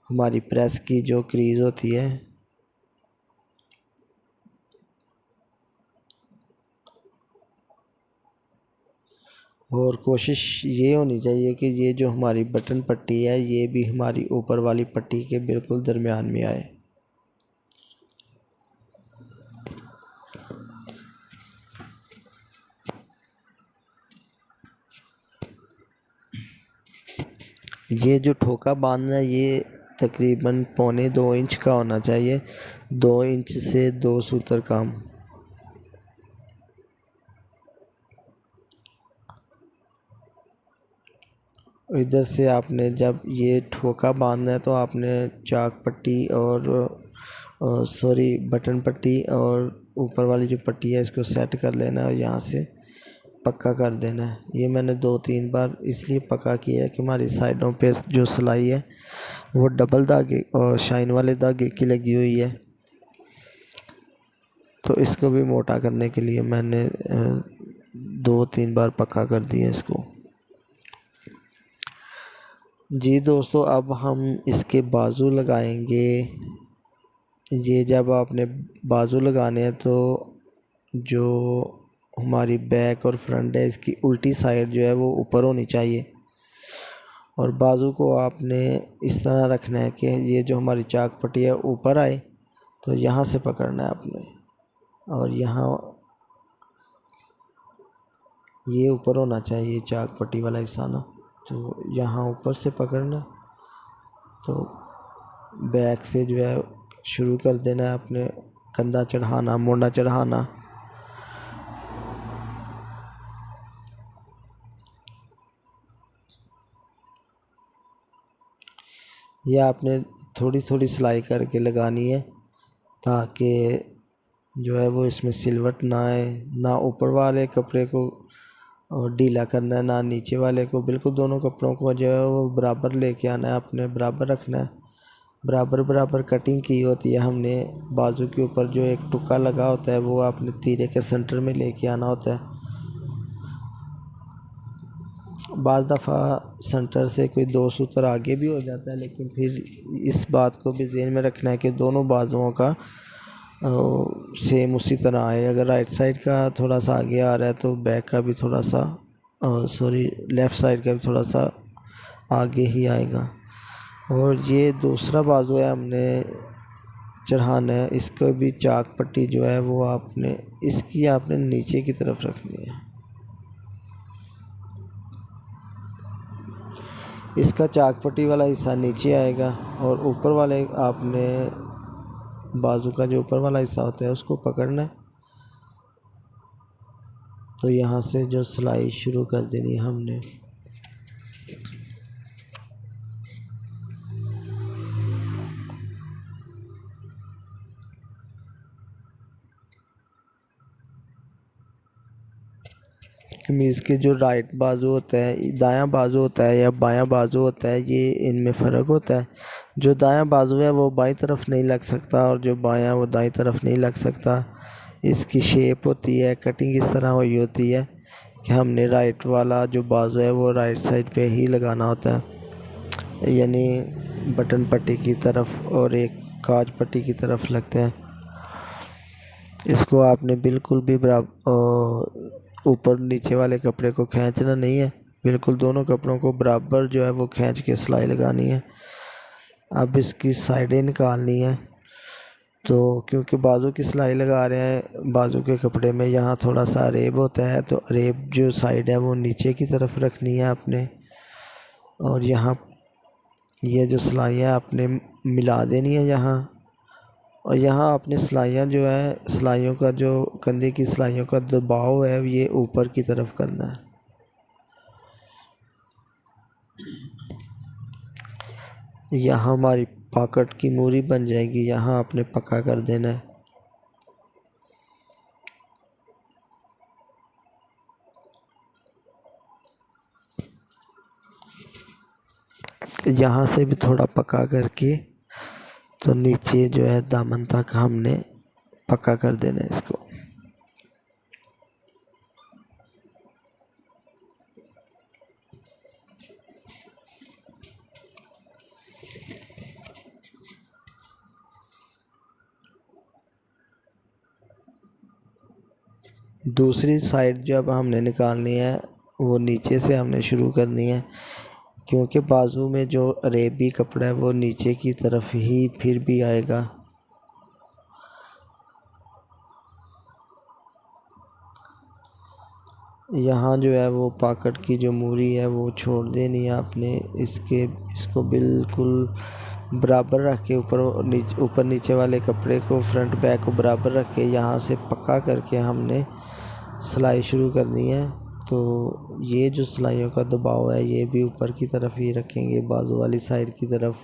हमारी प्रेस की जो क्रीज़ होती है। और कोशिश ये होनी चाहिए कि ये जो हमारी बटन पट्टी है ये भी हमारी ऊपर वाली पट्टी के बिल्कुल दरमियान में आए। ये जो ठोका बांधना है ये तकरीबन 1.25 इंच का होना चाहिए, 2 इंच से 2 सूत्र कम। इधर से आपने जब ये ठोका बांधना है तो आपने चाक पट्टी और बटन पट्टी और ऊपर वाली जो पट्टी है इसको सेट कर लेना है, यहाँ से पक्का कर देना है। ये मैंने 2-3 बार इसलिए पक्का किया है कि हमारी साइडों पे जो सिलाई है वो डबल धागे और शाइन वाले धागे की लगी हुई है। तो इसको भी मोटा करने के लिए मैंने 2-3 बार पक्का कर दिया इसको। जी दोस्तों, अब हम इसके बाजू लगाएंगे। ये जब आपने बाजू लगाने हैं तो जो हमारी बैक और फ्रंट है इसकी उल्टी साइड जो है वो ऊपर होनी चाहिए, और बाजू को आपने इस तरह रखना है कि ये जो हमारी चाक पट्टी है ऊपर आए, तो यहाँ से पकड़ना है आपने, और यहाँ ये ऊपर होना चाहिए चाक पट्टी वाला हिस्सा ना, तो यहाँ ऊपर से पकड़ना, तो बैक से जो है शुरू कर देना है अपने कंधा चढ़ाना, मोंडा चढ़ाना। यह आपने थोड़ी थोड़ी सिलाई करके लगानी है ताकि जो है वो इसमें सिलवट ना आए, ना ऊपर वाले कपड़े को ढीला करना है ना नीचे वाले को, बिल्कुल दोनों कपड़ों को जो है वो बराबर लेके आना है, अपने बराबर रखना है। बराबर बराबर कटिंग की होती है हमने। बाजू के ऊपर जो एक टुक्का लगा होता है वो आपने तीरे के सेंटर में लेके आना होता है। बाज़ दफ़ा सेंटर से कोई 2 सूत्र आगे भी हो जाता है, लेकिन फिर इस बात को भी ध्यान में रखना है कि दोनों बाजुओं का सेम उसी तरह आए। अगर राइट साइड का थोड़ा सा आगे आ रहा है तो बैक का भी थोड़ा सा लेफ़्ट साइड का भी थोड़ा सा आगे ही आएगा। और ये दूसरा बाजू है हमने चढ़ाना है, इसको भी चाक पट्टी जो है वो आपने नीचे की तरफ रखनी है। इसका चाक पट्टी वाला हिस्सा नीचे आएगा और ऊपर वाले आपने बाजू का जो ऊपर वाला हिस्सा होता है उसको पकड़ना है। तो यहाँ से जो सिलाई शुरू कर देनी है हमने। कमीज़ के जो राइट बाजू होता है, दायां बाजू होता है या बायां बाजू होता है, ये इनमें फ़र्क होता है। जो दायां बाजू है वो बाईं तरफ नहीं लग सकता और जो बायां वो दाईं तरफ नहीं लग सकता। इसकी शेप होती है, कटिंग इस तरह हुई होती है कि हमने राइट वाला जो बाजू है वो राइट साइड पे ही लगाना होता है, यानी बटन पट्टी की तरफ और एक काज पट्टी की तरफ लगते हैं। इसको आपने बिल्कुल भी बराबर ऊपर नीचे वाले कपड़े को खींचना नहीं है, बिल्कुल दोनों कपड़ों को बराबर जो है वो खींच के सिलाई लगानी है। अब इसकी साइडें निकालनी है, तो क्योंकि बाजू की सिलाई लगा रहे हैं, बाजू के कपड़े में यहाँ थोड़ा सा अरेब होता है, तो अरेब जो साइड है वो नीचे की तरफ रखनी है आपने, और यहाँ ये जो सिलाइयाँ आपने मिला देनी है यहाँ, और यहाँ आपने सिलाइयाँ जो है, सिलाइयों का जो कंधे की सिलाइयों का दबाव है ये ऊपर की तरफ करना है। यहाँ हमारी पॉकेट की मूरी बन जाएगी, यहाँ आपने पक्का कर देना है। यहाँ से भी थोड़ा पक्का करके तो नीचे जो है दामन तक हमने पक्का कर देना है इसको। दूसरी साइड जब हमने निकालनी है वो नीचे से हमने शुरू करनी है, क्योंकि बाजू में जो अरेबी कपड़ा है वो नीचे की तरफ ही फिर भी आएगा। यहाँ जो है वो पॉकेट की जो मूरी है वो छोड़ देनी है आपने। इसको बिल्कुल बराबर रख के ऊपर नीचे वाले कपड़े को, फ्रंट बैक को बराबर रख के यहाँ से पक्का करके हमने सिलाई शुरू करनी है। तो ये जो सिलाइयों का दबाव है ये भी ऊपर की तरफ ही रखेंगे, बाजू वाली साइड की तरफ।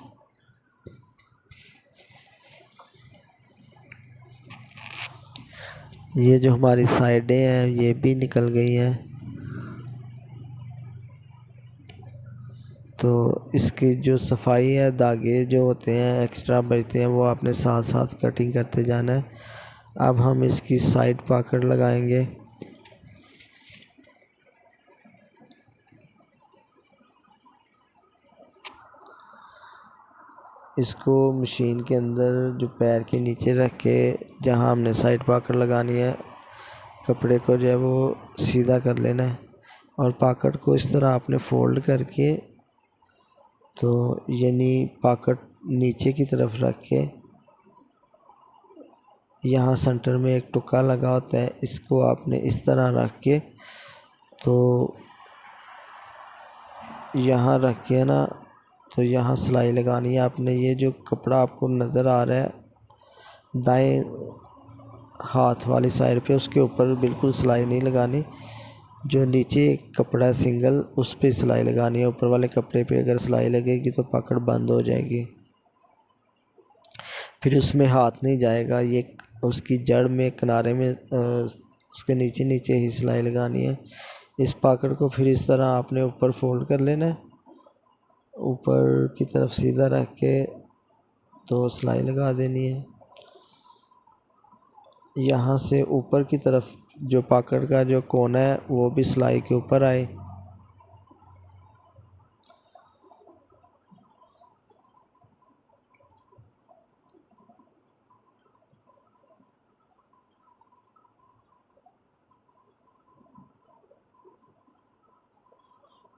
ये जो हमारी साइडें हैं ये भी निकल गई हैं, तो इसकी जो सफाई है, धागे जो होते हैं एक्स्ट्रा बचते हैं वो आपने साथ साथ कटिंग करते जाना है। अब हम इसकी साइड पॉकेट लगाएंगे। इसको मशीन के अंदर जो पैर के नीचे रख के जहाँ हमने साइड पॉकेट लगानी है, कपड़े को जो है वो सीधा कर लेना है और पॉकेट को इस तरह आपने फोल्ड करके, तो यानी पॉकेट नीचे की तरफ रख के यहाँ सेंटर में एक टुक्का लगा होता है, इसको आपने इस तरह रख के, तो यहाँ रख के ना, तो यहाँ सिलाई लगानी है आपने। ये जो कपड़ा आपको नज़र आ रहा है दाएं हाथ वाली साइड पे, उसके ऊपर बिल्कुल सिलाई नहीं लगानी। जो नीचे कपड़ा है सिंगल, उस पे सिलाई लगानी है। ऊपर वाले कपड़े पे अगर सिलाई लगेगी तो पकड़ बंद हो जाएगी, फिर उसमें हाथ नहीं जाएगा। ये उसकी जड़ में किनारे में उसके नीचे नीचे ही सिलाई लगानी है। इस पकड़ को फिर इस तरह आपने ऊपर फोल्ड कर लेना है, ऊपर की तरफ सीधा रख के तो सिलाई लगा देनी है। यहाँ से ऊपर की तरफ जो पकड़ का जो कोना है वो भी सिलाई के ऊपर आए।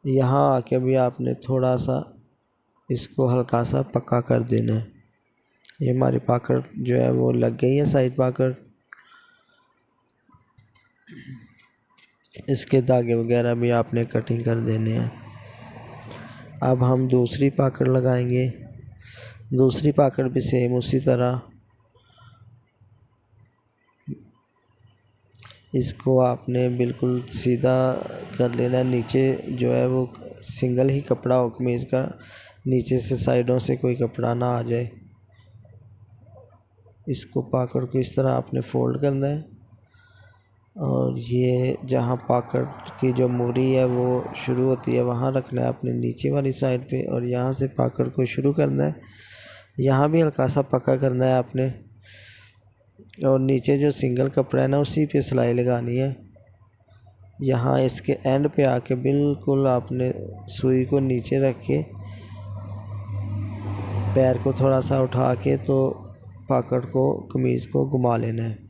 यहाँ आके भी आपने थोड़ा सा इसको हल्का सा पक्का कर देना है। ये हमारी पकड़ जो है वो लग गई है साइड पकड़। इसके धागे वगैरह भी आपने कटिंग कर देने हैं। अब हम दूसरी पकड़ लगाएंगे। दूसरी पकड़ भी सेम उसी तरह इसको आपने बिल्कुल सीधा कर लेना है। नीचे जो है वो सिंगल ही कपड़ा हो कमीज़ का, नीचे से साइडों से कोई कपड़ा ना आ जाए। इसको पकड़ को इस तरह आपने फोल्ड करना है और ये जहाँ पकड़ की जो मूरी है वो शुरू होती है वहाँ रखना है अपने नीचे वाली साइड पे, और यहाँ से पकड़ को शुरू करना है। यहाँ भी हल्का सा पक्का करना है आपने, और नीचे जो सिंगल कपड़ा है ना उसी पे सिलाई लगानी है। यहाँ इसके एंड पे आके बिल्कुल आपने सुई को नीचे रख के पैर को थोड़ा सा उठा के तो पकड़ को कमीज़ को घुमा लेना है।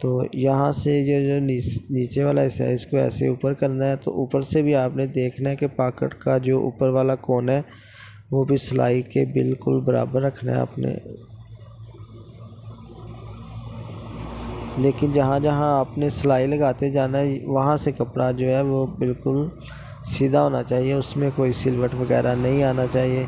तो यहाँ से जो नीचे वाला हिस्सा है इसको ऐसे ऊपर करना है। तो ऊपर से भी आपने देखना है कि पॉकेट का जो ऊपर वाला कोना है वो भी सिलाई के बिल्कुल बराबर रखना है आपने। लेकिन जहाँ जहाँ आपने सिलाई लगाते जाना है वहाँ से कपड़ा जो है वो बिल्कुल सीधा होना चाहिए, उसमें कोई सिलवट वगैरह नहीं आना चाहिए।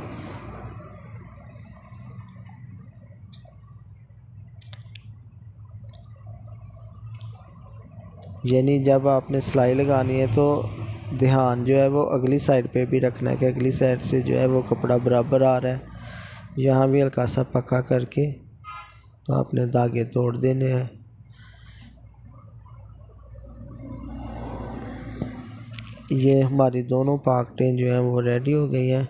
यानी जब आपने सिलाई लगानी है तो ध्यान जो है वो अगली साइड पे भी रखना है कि अगली साइड से जो है वो कपड़ा बराबर आ रहा है। यहाँ भी हल्का सा पक्का करके तो आपने धागे तोड़ देने हैं। ये हमारी दोनों पॉकेटें जो हैं वो रेडी हो गई हैं।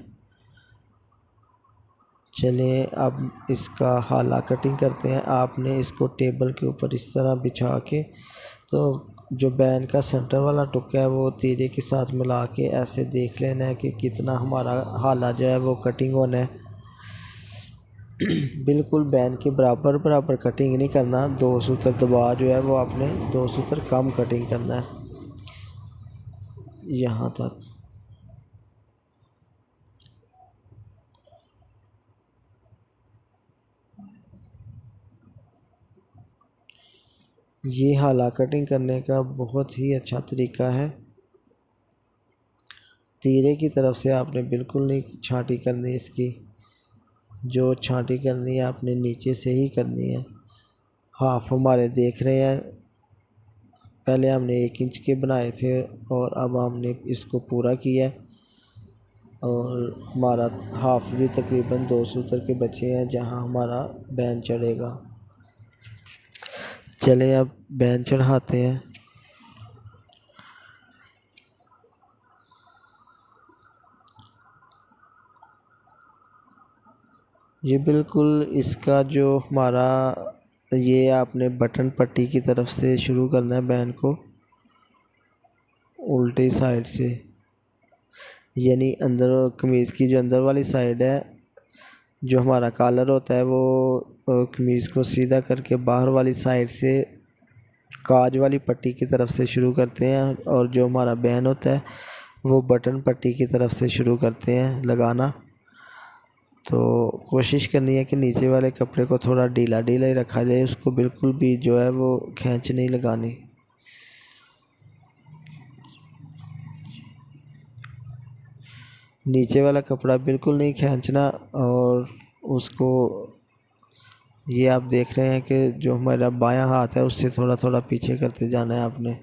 चलिए अब इसका हाला कटिंग करते हैं। आपने इसको टेबल के ऊपर इस तरह बिछा के, तो जो बैन का सेंटर वाला टुक्का है वो तीरे के साथ मिला के ऐसे देख लेना है कि कितना हमारा हाला जो है वो कटिंग होना है। बिल्कुल बैन के बराबर बराबर कटिंग नहीं करना, 2 सूत्र दबा जो है वो आपने 2 सूत्र कम कटिंग करना है यहाँ तक। ये हाला कटिंग करने का बहुत ही अच्छा तरीका है। तीरे की तरफ से आपने बिल्कुल नहीं छांटी करनी इसकी, जो छांटी करनी है आपने नीचे से ही करनी है। हाफ हमारे देख रहे हैं, पहले हमने 1 इंच के बनाए थे और अब हमने इसको पूरा किया है, और हमारा हाफ भी तकरीबन 2 सूत्र के बचे हैं जहां हमारा बैन चढ़ेगा। चले अब बैन चढ़ाते हैं। ये बिल्कुल इसका जो हमारा ये आपने बटन पट्टी की तरफ से शुरू करना है बैन को, उल्टी साइड से, यानी अंदर कमीज़ की जो अंदर वाली साइड है, जो हमारा कॉलर होता है वो कमीज़ को सीधा करके बाहर वाली साइड से काज वाली पट्टी की तरफ से शुरू करते हैं, और जो हमारा बैन होता है वो बटन पट्टी की तरफ से शुरू करते हैं लगाना। तो कोशिश करनी है कि नीचे वाले कपड़े को थोड़ा ढीला ढीला ही रखा जाए, उसको बिल्कुल भी जो है वो खींच नहीं लगानी। नीचे वाला कपड़ा बिल्कुल नहीं खींचना, और उसको ये आप देख रहे हैं कि जो हमारा बायां हाथ है उससे थोड़ा थोड़ा पीछे करते जाना है आपने।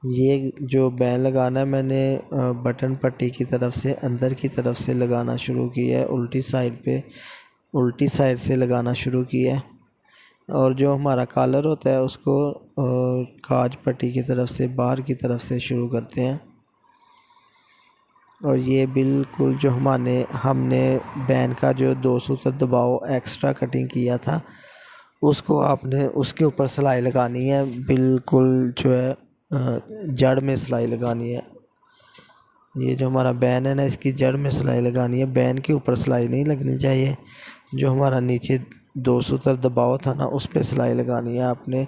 ये जो बैन लगाना है मैंने बटन पट्टी की तरफ से अंदर की तरफ से लगाना शुरू किया है, उल्टी साइड पे, उल्टी साइड से लगाना शुरू किया है। और जो हमारा कॉलर होता है उसको काज पट्टी की तरफ से बाहर की तरफ से शुरू करते हैं। और ये बिल्कुल जो हमने बैन का जो 2 सूत्र दबाव एक्स्ट्रा कटिंग किया था उसको आपने उसके ऊपर सिलाई लगानी है, बिल्कुल जो है जड़ में सिलाई लगानी है। ये जो हमारा बैन है ना, इसकी जड़ में सिलाई लगानी है, बैन के ऊपर सिलाई नहीं लगनी चाहिए। जो हमारा नीचे 2 सूत्र दबाव था ना उस पर सिलाई लगानी है आपने।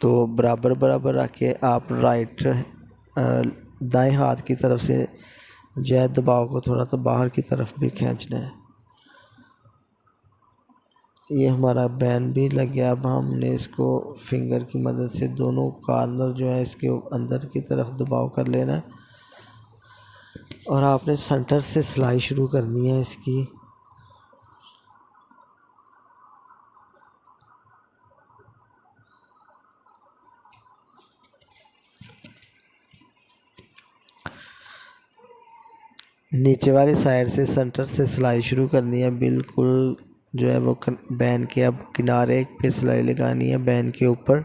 तो बराबर बराबर रख के आप राइट दाएं हाथ की तरफ से जो है दबाव को थोड़ा तो बाहर की तरफ भी खींचना है। ये हमारा बैन भी लग गया। अब हमने इसको फिंगर की मदद से दोनों कॉर्नर जो है इसके अंदर की तरफ दबाव कर लेना है, और आपने सेंटर से सिलाई शुरू करनी है इसकी। नीचे वाली साइड से सेंटर से सिलाई शुरू करनी है, बिल्कुल जो है वो बैन के अब किनारे पे सिलाई लगानी है बैन के ऊपर।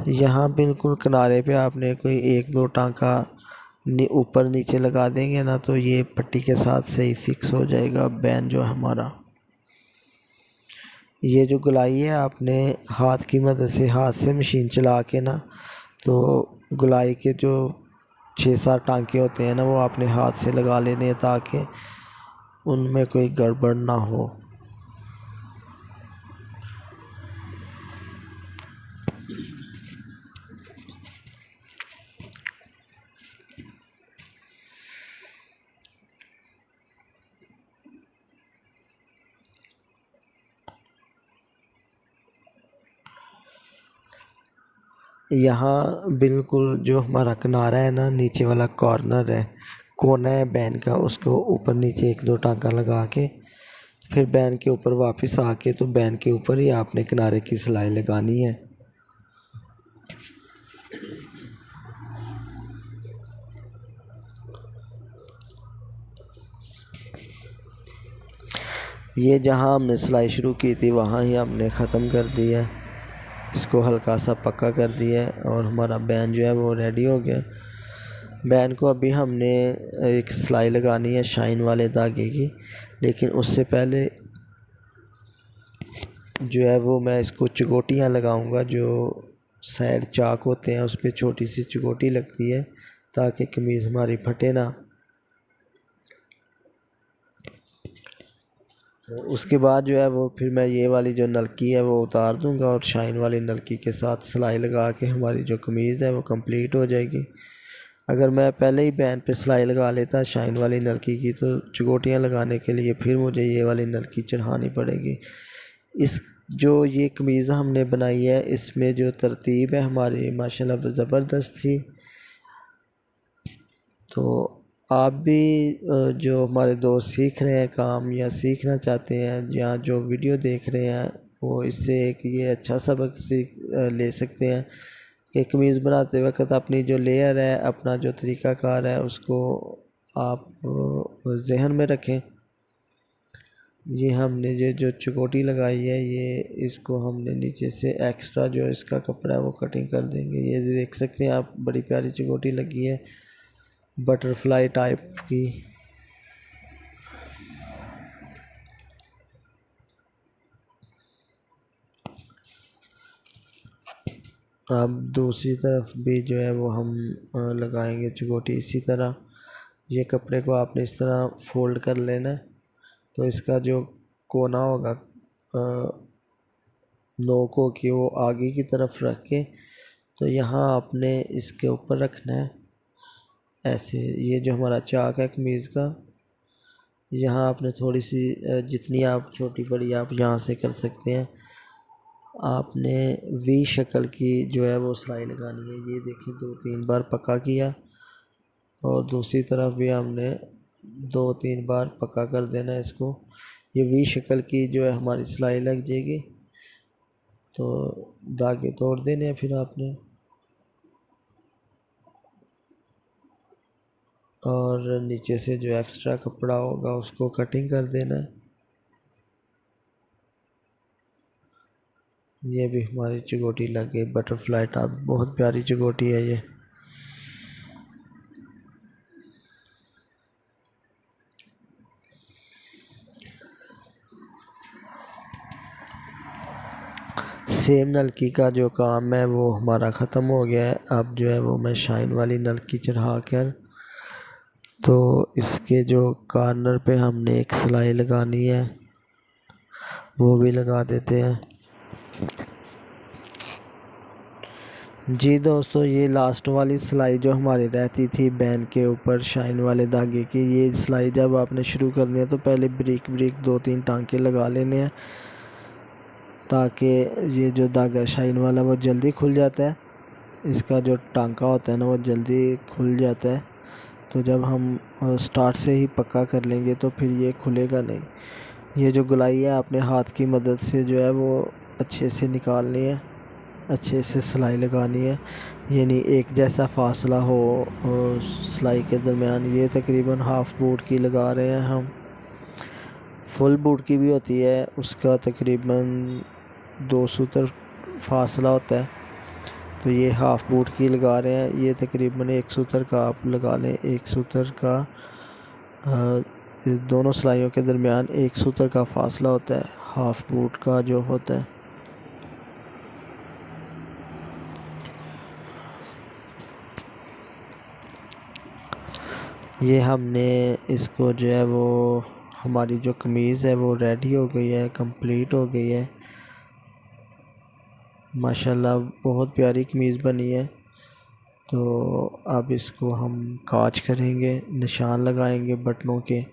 यहाँ बिल्कुल किनारे पे आपने कोई 1-2 टांका ऊपर नीचे लगा देंगे ना, तो ये पट्टी के साथ सही फिक्स हो जाएगा बैन जो है हमारा। ये जो गुलाई है आपने हाथ की मदद से, हाथ से मशीन चला के ना, तो गुलाई के जो 6-7 टांके होते हैं ना वो आपने हाथ से लगा लेने हैं ताकि उनमें कोई गड़बड़ ना हो। यहाँ बिल्कुल जो हमारा किनारा है ना, नीचे वाला कॉर्नर है, कोना है बैन का, उसको ऊपर नीचे 1-2 टांका लगा के फिर बैन के ऊपर वापस आके तो बैन के ऊपर ही आपने किनारे की सिलाई लगानी है। ये जहाँ हमने सिलाई शुरू की थी वहाँ ही हमने ख़त्म कर दिया है, इसको हल्का सा पक्का कर दिया है और हमारा बैन जो है वो रेडी हो गया। बैन को अभी हमने एक सिलाई लगानी है शाइन वाले धागे की, लेकिन उससे पहले जो है वो मैं इसको चिकोटियाँ लगाऊंगा। जो साइड चाक होते हैं उस पर छोटी सी चिकोटी लगती है ताकि कमीज़ हमारी फटे ना। उसके बाद जो है वो फिर मैं ये वाली जो नलकी है वो उतार दूंगा और शाइन वाली नलकी के साथ सिलाई लगा के हमारी जो कमीज़ है वो कंप्लीट हो जाएगी। अगर मैं पहले ही बैन पे सिलाई लगा लेता शाइन वाली नलकी की, तो चिकोटियाँ लगाने के लिए फिर मुझे ये वाली नलकी चढ़ानी पड़ेगी। इस जो ये कमीज़ हमने बनाई है इसमें जो तरतीब है हमारी माशाल्लाह ज़बरदस्त थी। तो आप भी जो हमारे दोस्त सीख रहे हैं काम या सीखना चाहते हैं या जो वीडियो देख रहे हैं, वो इससे एक ये अच्छा सबक ले सकते हैं कि कमीज़ बनाते वक्त अपनी जो लेयर है, अपना जो तरीक़ाकार है उसको आप जहन में रखें। ये हमने जो चकोटी लगाई है, ये इसको हमने नीचे से एक्स्ट्रा जो इसका कपड़ा है वो कटिंग कर देंगे। ये देख सकते हैं आप, बड़ी प्यारी चकोटी लगी है बटरफ्लाई टाइप की। अब दूसरी तरफ भी जो है वो हम लगाएंगे चकोटी इसी तरह। ये कपड़े को आपने इस तरह फोल्ड कर लेना है, तो इसका जो कोना होगा नोकों की, वो आगे की तरफ रख के तो यहाँ आपने इसके ऊपर रखना है ऐसे। ये जो हमारा चाक है कमीज़ का, यहाँ आपने थोड़ी सी जितनी आप छोटी बड़ी आप यहाँ से कर सकते हैं, आपने वी शक्ल की जो है वो सिलाई लगानी है। ये देखिए 2-3 बार पक्का किया और दूसरी तरफ भी हमने 2-3 बार पक्का कर देना है इसको। ये वी शक्ल की जो है हमारी सिलाई लग जाएगी, तो धागे तोड़ देने हैं फिर आपने, और नीचे से जो एक्स्ट्रा कपड़ा होगा उसको कटिंग कर देना है। ये भी हमारी चकोटी लग गई बटरफ्लाई टाइप, बहुत प्यारी चकोटी है ये। सेम नलकी का जो काम है वो हमारा ख़त्म हो गया है। अब जो है वो मैं शाइन वाली नलकी चढ़ा कर, तो इसके जो कॉर्नर पे हमने एक सिलाई लगानी है वो भी लगा देते हैं। जी दोस्तों, ये लास्ट वाली सिलाई जो हमारी रहती थी बैन के ऊपर शाइन वाले धागे की, ये सिलाई जब आपने शुरू करनी है तो पहले ब्रीक 2-3 टांके लगा लेने हैं, ताकि ये जो धागा शाइन वाला वो जल्दी खुल जाता है। इसका जो टांका होता है ना वो जल्दी खुल जाता है, तो जब हम स्टार्ट से ही पक्का कर लेंगे तो फिर ये खुलेगा नहीं। ये जो गुलाई है आपने हाथ की मदद से जो है वो अच्छे से निकालनी है, अच्छे से सिलाई लगानी है, यानी एक जैसा फासला हो सिलाई के दरमियान। ये तकरीबन हाफ़ बूट की लगा रहे हैं हम। फुल बूट की भी होती है, उसका तकरीबन 2 सूत्र फासला होता है, तो ये हाफ़ बूट की लगा रहे हैं। ये तकरीबन 1 सूत्र का आप लगा लें, 1 सूत्र का दोनों सिलाइयों के दरमियान 1 सूत्र का फासला होता है हाफ़ बूट का जो होता है। ये हमने इसको जो है वो हमारी जो कमीज़ है वो रेडी हो गई है, कंप्लीट हो गई है माशाल्लाह, बहुत प्यारी कमीज़ बनी है। तो अब इसको हम काज करेंगे, निशान लगाएंगे बटनों के।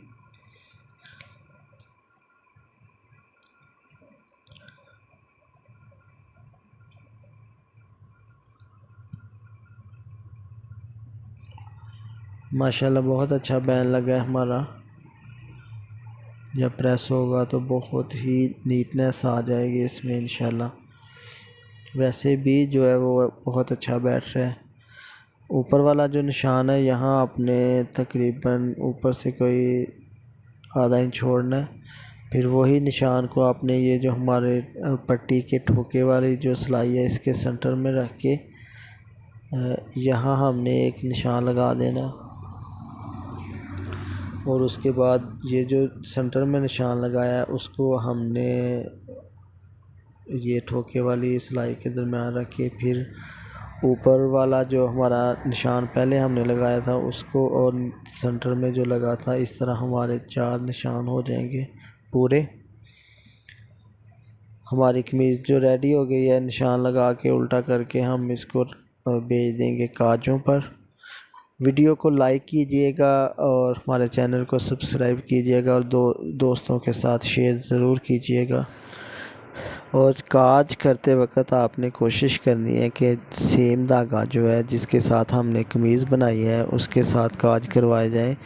माशाल्लाह बहुत अच्छा बैन लगा है हमारा। जब प्रेस होगा तो बहुत ही नीटनेस आ जाएगी इसमें इंशाल्लाह। वैसे भी जो है वो बहुत अच्छा बैठ रहा है। ऊपर वाला जो निशान है यहाँ आपने तकरीबन ऊपर से कोई आधा इंच छोड़ना है, फिर वही निशान को आपने ये जो हमारे पट्टी के ठोके वाली जो सिलाई है इसके सेंटर में रख के यहाँ हमने एक निशान लगा देना, और उसके बाद ये जो सेंटर में निशान लगाया है उसको हमने ये ठोके वाली सिलाई के दरमियान रख के फिर ऊपर वाला जो हमारा निशान पहले हमने लगाया था उसको और सेंटर में जो लगा था, इस तरह हमारे 4 निशान हो जाएंगे पूरे। हमारी कमीज़ जो रेडी हो गई है, निशान लगा के उल्टा करके हम इसको भेज देंगे काजों पर। वीडियो को लाइक कीजिएगा और हमारे चैनल को सब्सक्राइब कीजिएगा, और दोस्तों के साथ शेयर ज़रूर कीजिएगा। और काज करते वक्त आपने कोशिश करनी है कि सेम धागा जो है जिसके साथ हमने कमीज़ बनाई है उसके साथ काज करवाए जाए।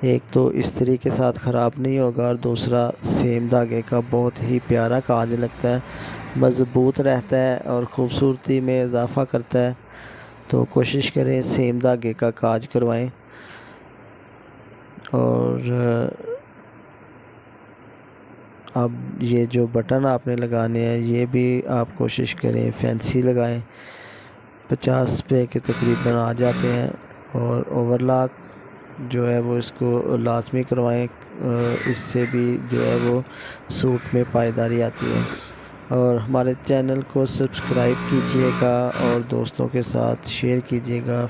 एक तो इस्त्री के साथ ख़राब नहीं होगा, और दूसरा सेम धागे का बहुत ही प्यारा काज लगता है, मज़बूत रहता है और ख़ूबसूरती में इजाफ़ा करता है। तो कोशिश करें सेम धागे का काज करवाएं। और अब ये जो बटन आपने लगाने हैं ये भी आप कोशिश करें फैंसी लगाएं। 50 पे के तकरीबन आ जाते हैं। और ओवरलॉक जो है वो इसको लाजमी करवाएं, इससे भी जो है वो सूट में पायदारी आती है। और हमारे चैनल को सब्सक्राइब कीजिएगा और दोस्तों के साथ शेयर कीजिएगा।